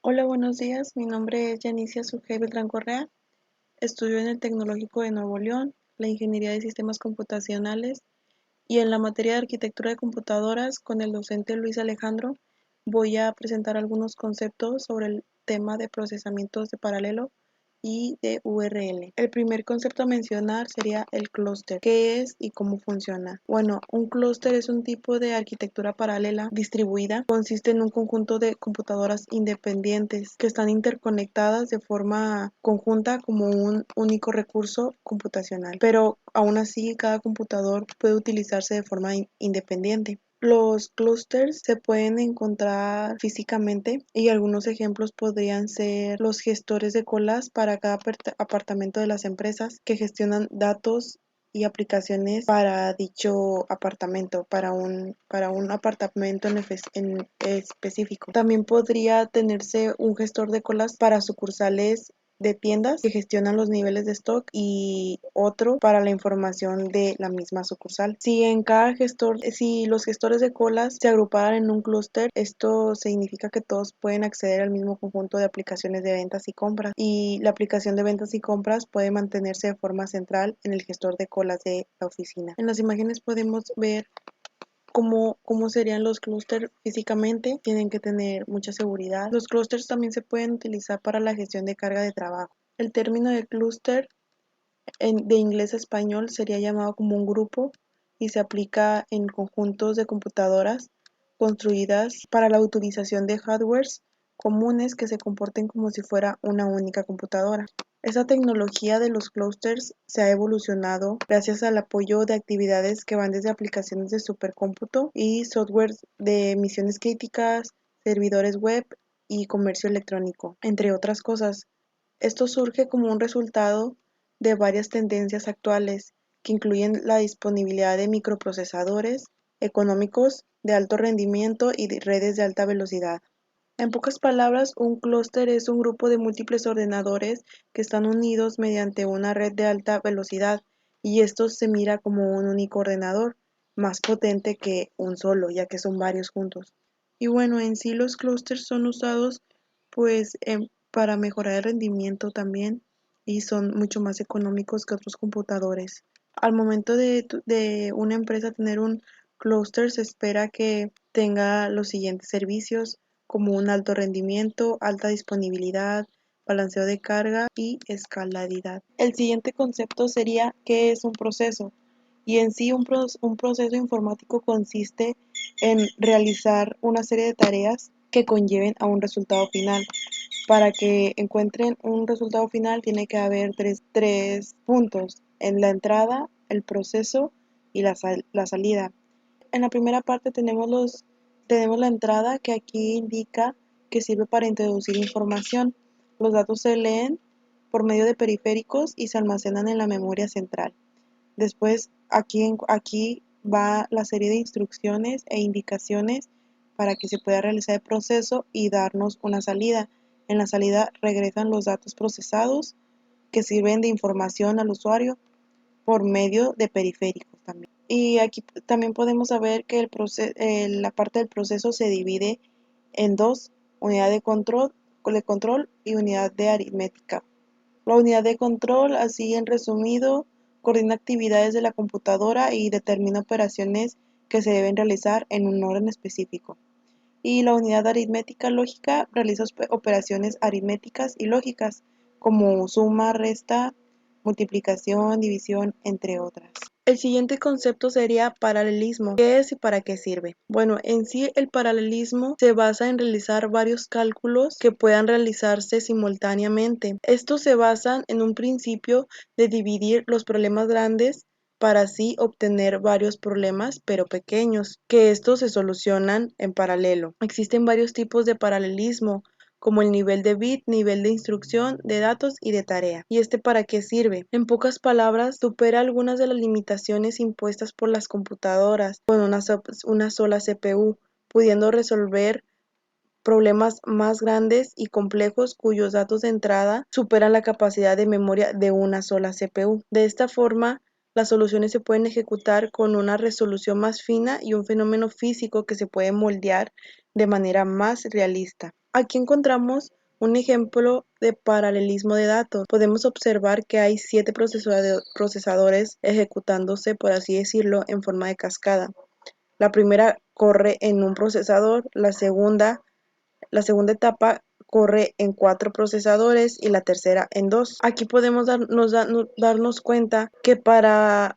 Hola, buenos días. Mi nombre es Yanicia Sujei Beltrán Correa. Estudio en el Tecnológico de Nuevo León, la Ingeniería de Sistemas Computacionales y en la materia de Arquitectura de Computadoras con el docente Luis Alejandro voy a presentar algunos conceptos sobre el tema de procesamientos de paralelo y de URL. El primer concepto a mencionar sería el clúster. ¿Qué es y cómo funciona? Bueno, un clúster es un tipo de arquitectura paralela distribuida. Consiste en un conjunto de computadoras independientes que están interconectadas de forma conjunta como un único recurso computacional. Pero aún así, cada computador puede utilizarse de forma independiente. Los clústeres se pueden encontrar físicamente y algunos ejemplos podrían ser los gestores de colas para cada apartamento de las empresas que gestionan datos y aplicaciones para dicho apartamento, para un apartamento en específico. También podría tenerse un gestor de colas para sucursales de tiendas que gestionan los niveles de stock y otro para la información de la misma sucursal. Si los gestores de colas se agruparan en un clúster, esto significa que todos pueden acceder al mismo conjunto de aplicaciones de ventas y compras, y la aplicación de ventas y compras puede mantenerse de forma central en el gestor de colas de la oficina. En las imágenes podemos ver cómo serían los clústeres físicamente. Tienen que tener mucha seguridad. Los clústeres también se pueden utilizar para la gestión de carga de trabajo. El término de clúster de inglés a español sería llamado como un grupo y se aplica en conjuntos de computadoras construidas para la utilización de hardwares comunes que se comporten como si fuera una única computadora. Esta tecnología de los clústeres se ha evolucionado gracias al apoyo de actividades que van desde aplicaciones de supercómputo y software de misiones críticas, servidores web y comercio electrónico, entre otras cosas. Esto surge como un resultado de varias tendencias actuales que incluyen la disponibilidad de microprocesadores económicos de alto rendimiento y de redes de alta velocidad. En pocas palabras, un clúster es un grupo de múltiples ordenadores que están unidos mediante una red de alta velocidad, y esto se mira como un único ordenador, más potente que un solo, ya que son varios juntos. Y bueno, en sí los clústeres son usados para mejorar el rendimiento también, y son mucho más económicos que otros computadores. Al momento de una empresa tener un clúster, se espera que tenga los siguientes servicios como un alto rendimiento, alta disponibilidad, balanceo de carga y escalabilidad. El siguiente concepto sería ¿qué es un proceso? Y en sí un proceso informático consiste en realizar una serie de tareas que conlleven a un resultado final. Para que encuentren un resultado final tiene que haber tres puntos: en la entrada, el proceso y la salida. En la primera parte tenemos la entrada, que aquí indica que sirve para introducir información. Los datos se leen por medio de periféricos y se almacenan en la memoria central. Después aquí va la serie de instrucciones e indicaciones para que se pueda realizar el proceso y darnos una salida. En la salida regresan los datos procesados que sirven de información al usuario por medio de periféricos también. Y aquí también podemos saber que la parte del proceso se divide en dos: unidad de control y unidad de aritmética. La unidad de control, así en resumido, coordina actividades de la computadora y determina operaciones que se deben realizar en un orden específico. Y la unidad aritmética lógica realiza operaciones aritméticas y lógicas como suma, resta, multiplicación, división, entre otras. El siguiente concepto sería paralelismo. ¿Qué es y para qué sirve? Bueno, en sí el paralelismo se basa en realizar varios cálculos que puedan realizarse simultáneamente. Estos se basan en un principio de dividir los problemas grandes para así obtener varios problemas pero pequeños, que estos se solucionan en paralelo. Existen varios tipos de paralelismo, como el nivel de bit, nivel de instrucción, de datos y de tarea. ¿Y este para qué sirve? En pocas palabras, supera algunas de las limitaciones impuestas por las computadoras con una sola CPU, pudiendo resolver problemas más grandes y complejos cuyos datos de entrada superan la capacidad de memoria de una sola CPU. De esta forma, las soluciones se pueden ejecutar con una resolución más fina y un fenómeno físico que se puede moldear de manera más realista. Aquí encontramos un ejemplo de paralelismo de datos. Podemos observar que hay 7 procesadores ejecutándose, por así decirlo, en forma de cascada. La primera corre en un procesador, la segunda etapa corre en 4 procesadores y la tercera en 2. Aquí podemos darnos cuenta que para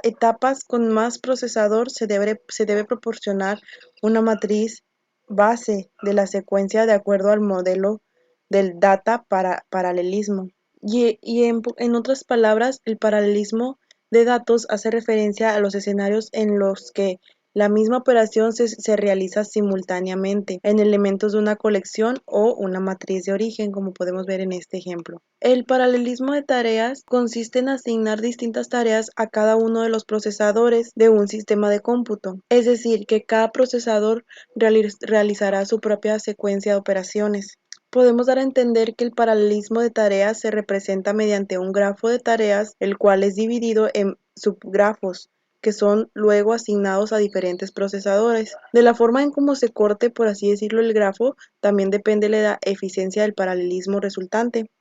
etapas con más procesador se debe proporcionar una matriz base de la secuencia de acuerdo al modelo del data para paralelismo. Y en otras palabras, el paralelismo de datos hace referencia a los escenarios en los que la misma operación se realiza simultáneamente en elementos de una colección o una matriz de origen, como podemos ver en este ejemplo. El paralelismo de tareas consiste en asignar distintas tareas a cada uno de los procesadores de un sistema de cómputo, es decir, que cada procesador realizará su propia secuencia de operaciones. Podemos dar a entender que el paralelismo de tareas se representa mediante un grafo de tareas, el cual es dividido en subgrafos, que son luego asignados a diferentes procesadores. De la forma en cómo se corte, por así decirlo, el grafo, también depende de la eficiencia del paralelismo resultante.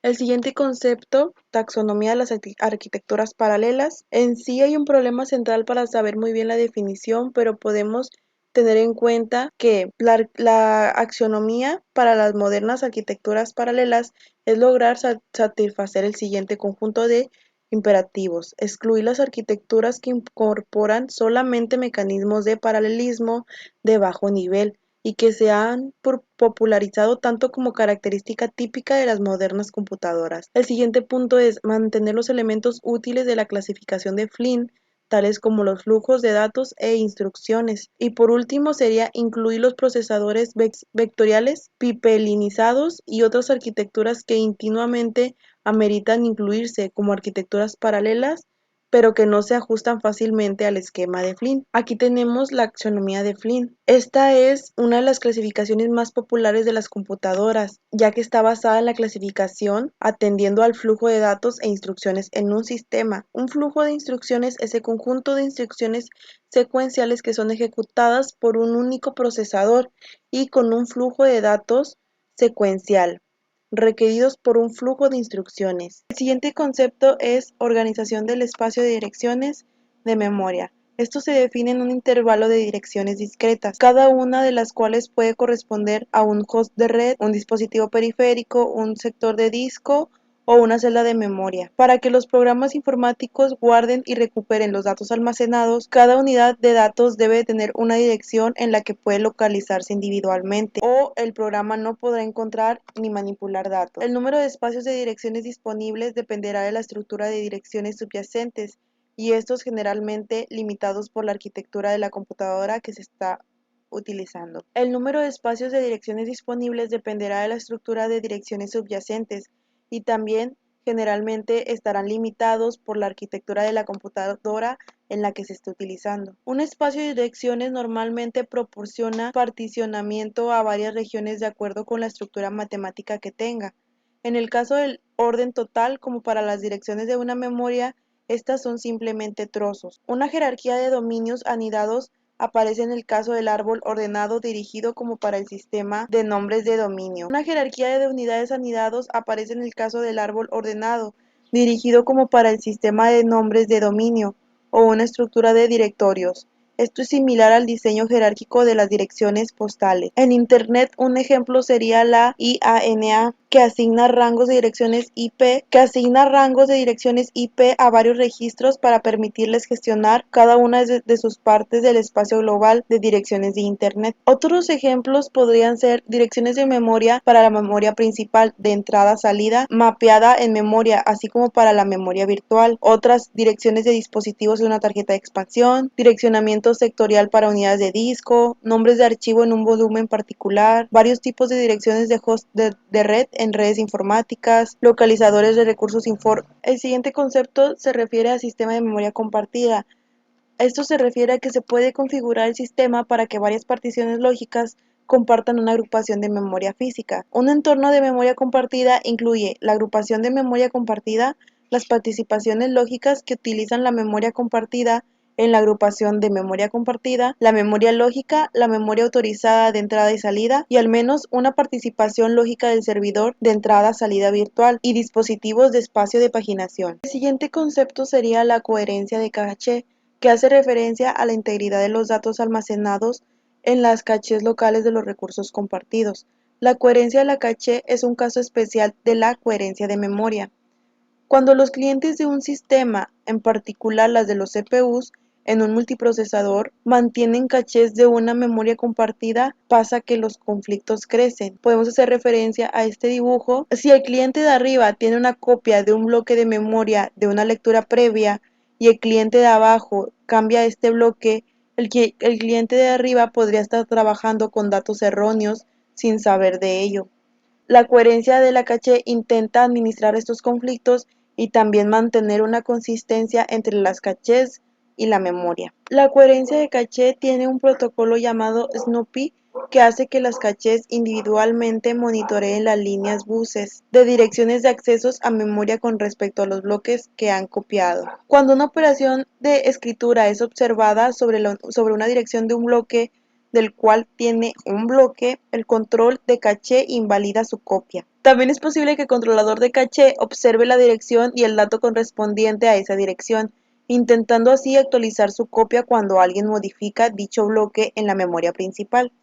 El siguiente concepto, taxonomía de las arquitecturas paralelas. En sí hay un problema central para saber muy bien la definición, pero podemos tener en cuenta que la axonomía para las modernas arquitecturas paralelas es lograr satisfacer el siguiente conjunto de imperativos: excluir las arquitecturas que incorporan solamente mecanismos de paralelismo de bajo nivel y que se han popularizado tanto como característica típica de las modernas computadoras. El siguiente punto es mantener los elementos útiles de la clasificación de Flynn, tales como los flujos de datos e instrucciones. Y por último sería incluir los procesadores vectoriales, pipelinizados y otras arquitecturas que continuamente ameritan incluirse como arquitecturas paralelas, pero que no se ajustan fácilmente al esquema de Flynn. Aquí tenemos la axonomía de Flynn. Esta es una de las clasificaciones más populares de las computadoras, ya que está basada en la clasificación atendiendo al flujo de datos e instrucciones en un sistema. Un flujo de instrucciones es el conjunto de instrucciones secuenciales que son ejecutadas por un único procesador y con un flujo de datos secuencial requeridos por un flujo de instrucciones. El siguiente concepto es organización del espacio de direcciones de memoria. Esto se define en un intervalo de direcciones discretas, cada una de las cuales puede corresponder a un host de red, un dispositivo periférico, un sector de disco o una celda de memoria. Para que los programas informáticos guarden y recuperen los datos almacenados, cada unidad de datos debe tener una dirección en la que puede localizarse individualmente, o el programa no podrá encontrar ni manipular datos. El número de espacios de direcciones disponibles dependerá de la estructura de direcciones subyacentes, y estos generalmente limitados por la arquitectura de la computadora que se está utilizando. El número de espacios de direcciones disponibles dependerá de la estructura de direcciones subyacentes y también generalmente estarán limitados por la arquitectura de la computadora en la que se esté utilizando. Un espacio de direcciones normalmente proporciona particionamiento a varias regiones de acuerdo con la estructura matemática que tenga. En el caso del orden total, como para las direcciones de una memoria, estas son simplemente trozos. Una jerarquía de dominios anidados aparece en el caso del árbol ordenado dirigido como para el sistema de nombres de dominio. Una jerarquía de unidades anidados aparece en el caso del árbol ordenado dirigido como para el sistema de nombres de dominio o una estructura de directorios. Esto es similar al diseño jerárquico de las direcciones postales. En Internet, un ejemplo sería la IANA, que asigna rangos de direcciones IP a varios registros para permitirles gestionar cada una de sus partes del espacio global de direcciones de Internet. Otros ejemplos podrían ser direcciones de memoria para la memoria principal de entrada-salida mapeada en memoria, así como para la memoria virtual. Otras direcciones de dispositivos de una tarjeta de expansión, direccionamiento sectorial para unidades de disco, nombres de archivo en un volumen particular, varios tipos de direcciones de host de red en redes informáticas, localizadores de recursos El siguiente concepto se refiere al sistema de memoria compartida. Esto se refiere a que se puede configurar el sistema para que varias particiones lógicas compartan una agrupación de memoria física. Un entorno de memoria compartida incluye la agrupación de memoria compartida las participaciones lógicas que utilizan la memoria compartida en la agrupación de memoria compartida, la memoria lógica, la memoria autorizada de entrada y salida y al menos una participación lógica del servidor de entrada-salida virtual y dispositivos de espacio de paginación. El siguiente concepto sería la coherencia de caché, que hace referencia a la integridad de los datos almacenados en las cachés locales de los recursos compartidos. La coherencia de la caché es un caso especial de la coherencia de memoria. Cuando los clientes de un sistema, en particular las de los CPUs, en un multiprocesador, mantienen cachés de una memoria compartida, pasa que los conflictos crecen. Podemos hacer referencia a este dibujo. Si el cliente de arriba tiene una copia de un bloque de memoria de una lectura previa y el cliente de abajo cambia este bloque, el cliente de arriba podría estar trabajando con datos erróneos sin saber de ello. La coherencia de la caché intenta administrar estos conflictos y también mantener una consistencia entre las cachés y la memoria. La coherencia de caché tiene un protocolo llamado Snoopy que hace que las cachés individualmente monitoreen las líneas buses de direcciones de accesos a memoria con respecto a los bloques que han copiado. Cuando una operación de escritura es observada sobre una dirección de un bloque del cual tiene un bloque, el control de caché invalida su copia. También es posible que el controlador de caché observe la dirección y el dato correspondiente a esa dirección, intentando así actualizar su copia cuando alguien modifica dicho bloque en la memoria principal.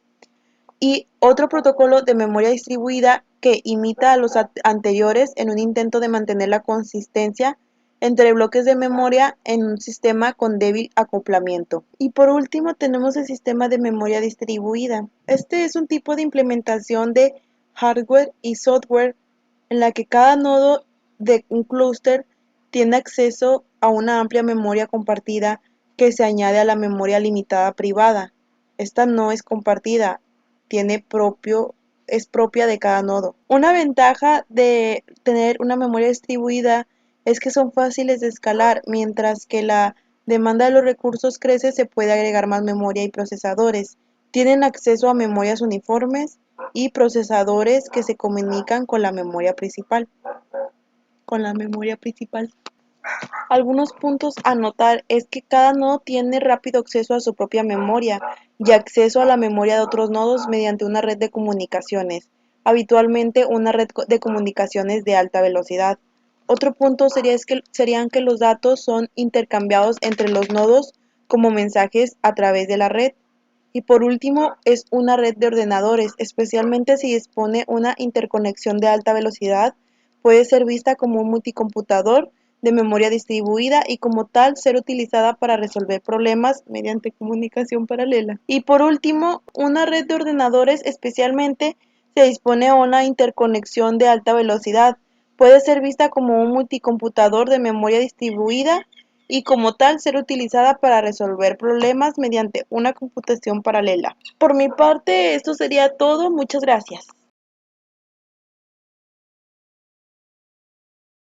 Y otro protocolo de memoria distribuida que imita a los anteriores en un intento de mantener la consistencia entre bloques de memoria en un sistema con débil acoplamiento. Y por último tenemos el sistema de memoria distribuida. Este es un tipo de implementación de hardware y software en la que cada nodo de un clúster tiene acceso a una amplia memoria compartida que se añade a la memoria limitada privada. Esta no es compartida, es propia de cada nodo. Una ventaja de tener una memoria distribuida es que son fáciles de escalar, mientras que la demanda de los recursos crece, se puede agregar más memoria y procesadores. Tienen acceso a memorias uniformes y procesadores que se comunican con la memoria principal. Algunos puntos a notar es que cada nodo tiene rápido acceso a su propia memoria y acceso a la memoria de otros nodos mediante una red de comunicaciones, habitualmente una red de comunicaciones de alta velocidad. Otro punto serían que los datos son intercambiados entre los nodos como mensajes a través de la red. Y por último, es una red de ordenadores, especialmente si dispone una interconexión de alta velocidad, puede ser vista como un multicomputador de memoria distribuida y como tal ser utilizada para resolver problemas mediante comunicación paralela. Y por último, una red de ordenadores especialmente se dispone a una interconexión de alta velocidad, puede ser vista como un multicomputador de memoria distribuida y como tal ser utilizada para resolver problemas mediante una computación paralela. Por mi parte, esto sería todo. Muchas gracias.